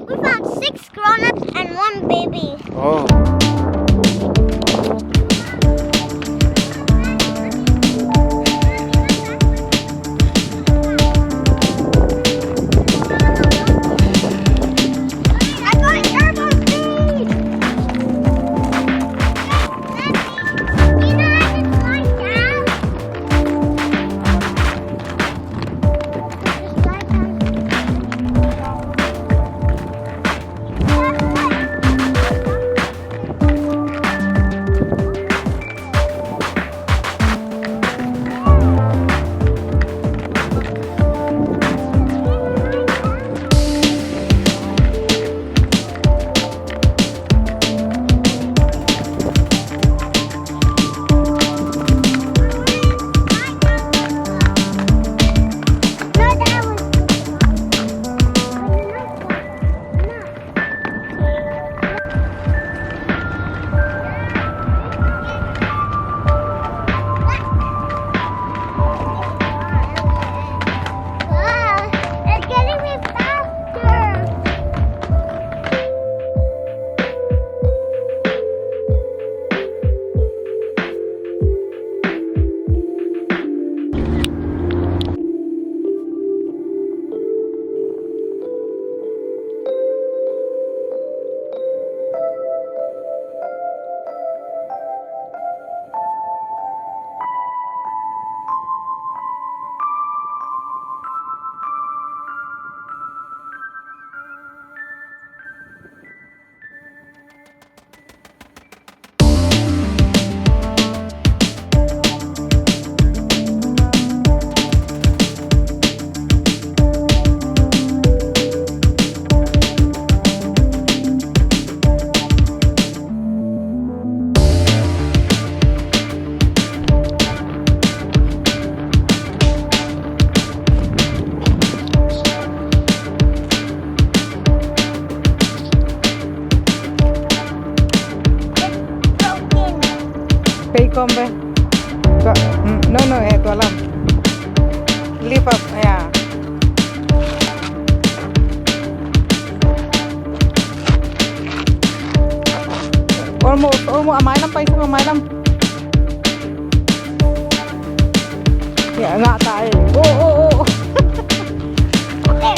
We found 6 grown-ups and 1 baby. Oh. Paycom ba? No, ito alam. Lift up, yeah. Almost, amay lang pa, isang amay lang. Yeah, nga tayo. Oh.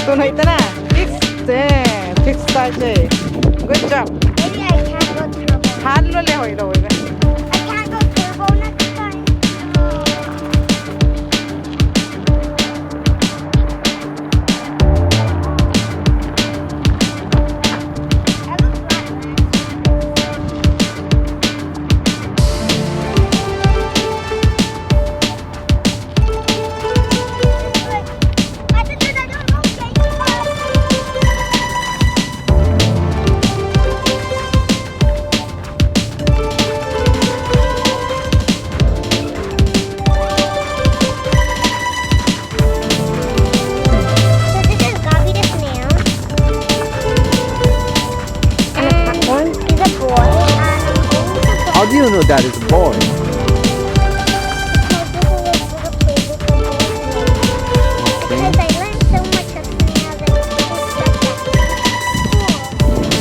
Tunay ito na. Fix tayo eh. Good job. Maybe I can't go turbo. Halo le hoy lo. I can't go turbo next time. How do you know that is a boy? Because I learned so much of snails and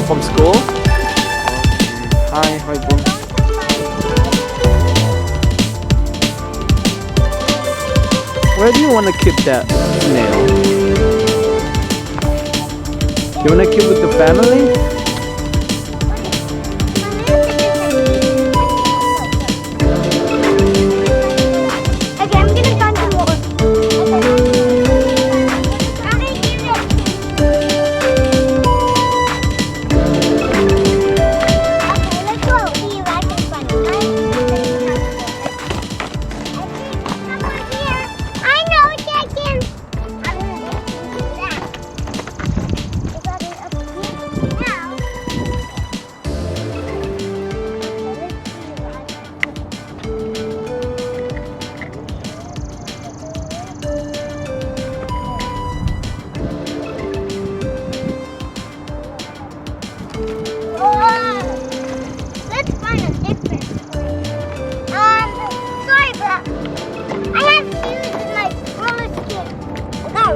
From school? Hi, boy. Where do you want to keep that snail? You want to keep with the family?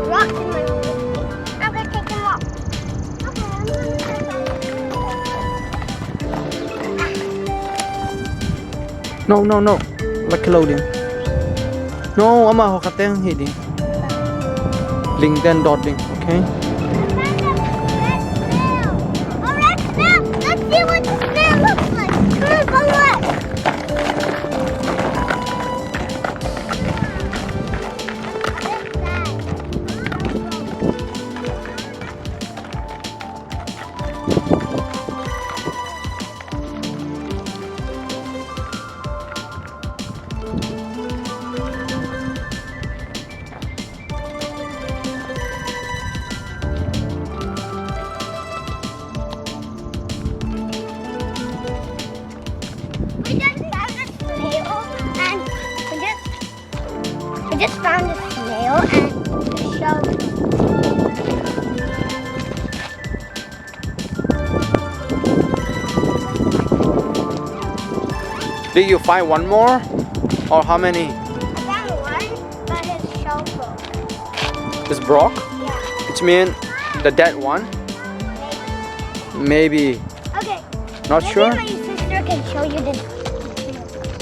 Rocks in my room. I'm gonna take them off. Okay, I'm gonna No, no, no. Like loading. No, ama ho kateng hidi. Link then dot link, okay? Red snail. Let's see what the snail looks like. Come on, go look. We just found a snail and the shell. Did you find one more? Or how many? I found one, but his shell broke. It's broke? Yeah. Which means the dead one? Maybe. Okay. Not Maybe sure? my sister can show you this.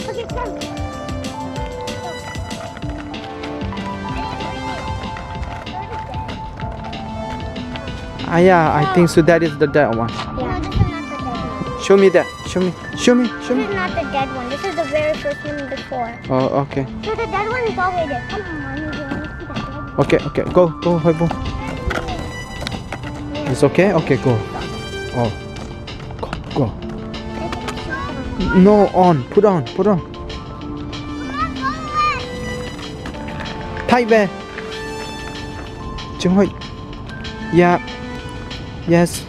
Okay, come. Ah, yeah, I think so. That is the dead one. Yeah. No, this is not the dead one. Show me that. Show me. Show me. Show This me. is not the dead one. This is the very first one before. Oh, okay. So the dead one is all the way there. Come on, Mommy. You want to see the dead one? Okay, okay. Go, go, Hoibo. It's okay? Okay, go. Oh. Go, go. No, on. Put on. Put on. Tight bear. Chung Hoi. Yeah. Yes.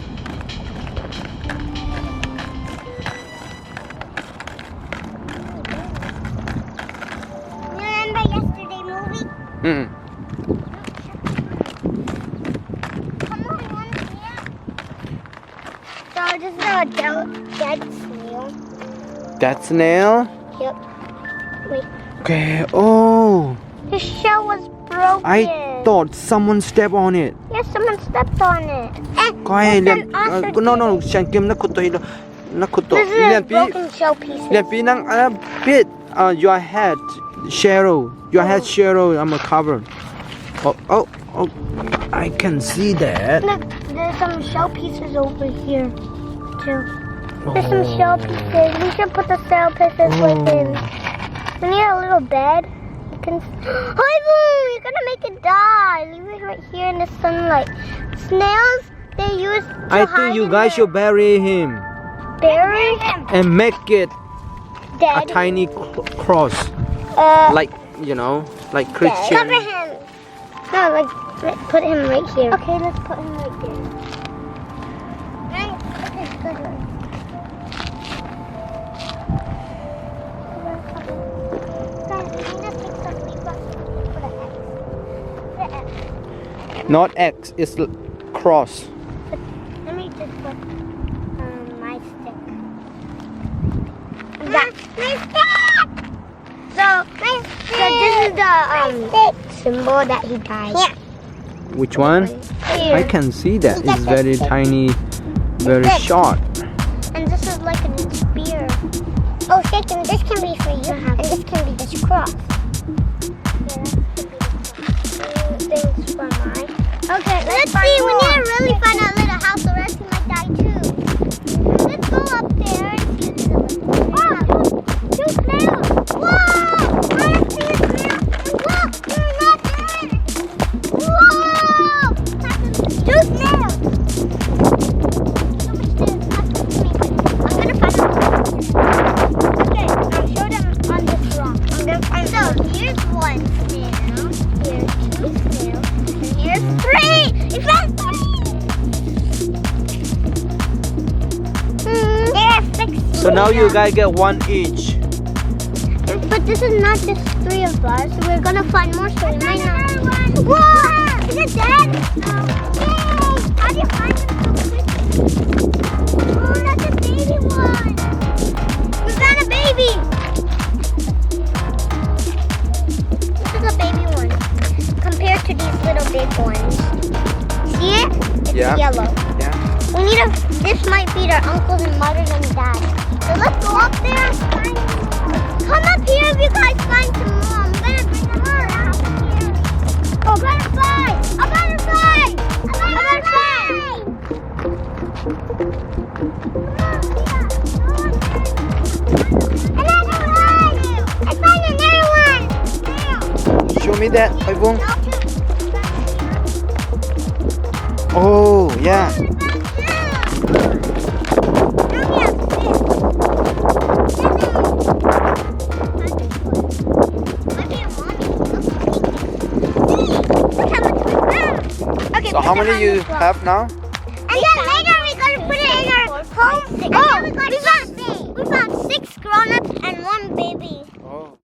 Remember yesterday movie? Mm. Come on, you want to see it? So this is a dead snail. That snail? Yep. Wait. Okay. Oh. His shell was broken. I thought someone stepped on it. Yes, someone stepped on it. Có ai This liền is an no no ostrich. chẳng kiếm nó cụt tôi nó cụt tôi This is liền pi broken shell pieces. liền pi năng bit your head Cheryl your head Cheryl I'm a cover oh oh oh I can see that Look, there's some shell pieces over here too. There's some shell pieces. We should put the shell pieces within. We need a little bed. You can. Hi, boom! You're gonna make it die. Leave it right here in the sunlight. Snails, they use. I think you guys should bury him bury him and make it a dead. tiny cross like you know like Christian Cover him. No, like put him right here. Okay, let's put him right there. Okay, good one. Guys, we need to pick some leaves up for the X. The X. not X it's cross Let me just put my stick. My stick! So this is the symbol that he died. Yeah. which one I can see that it's very tiny very short And this is like a spear. Oh, Shaken, this can be for you, and this can be this cross. Yeah, this can be the cross. Things for mine. Okay, let's see. We need to really find a little house, or else he might die too. Let's go up there and see the little. Two snails! Whoa! I see a snail. Look, they're not dead. Whoa! Two snails. Here's one snail, here's two snails, and here's three! We found three! There are six. so now you guys get one each But this is not just three of us. We're gonna find more, so we might not. Whoa! Is it dead? No. Yay! How do you find them so quickly? Oh, that's a baby one. We found a baby. This is a baby one compared to these little big ones. See it? It's Yeah. yellow. yeah We need a. This might be their uncles and mothers and dads. So let's go up there and find them. Come up here if you guys find some more. I'm gonna bring them all out here. Oh, butterfly! A butterfly! A butterfly! Another one! I found another one! Show me that, Hoibung. Oh, yeah. So how many you have now? And then later we're gonna put it in our home. Oh, we found 6 grown-ups and 1 baby. Oh.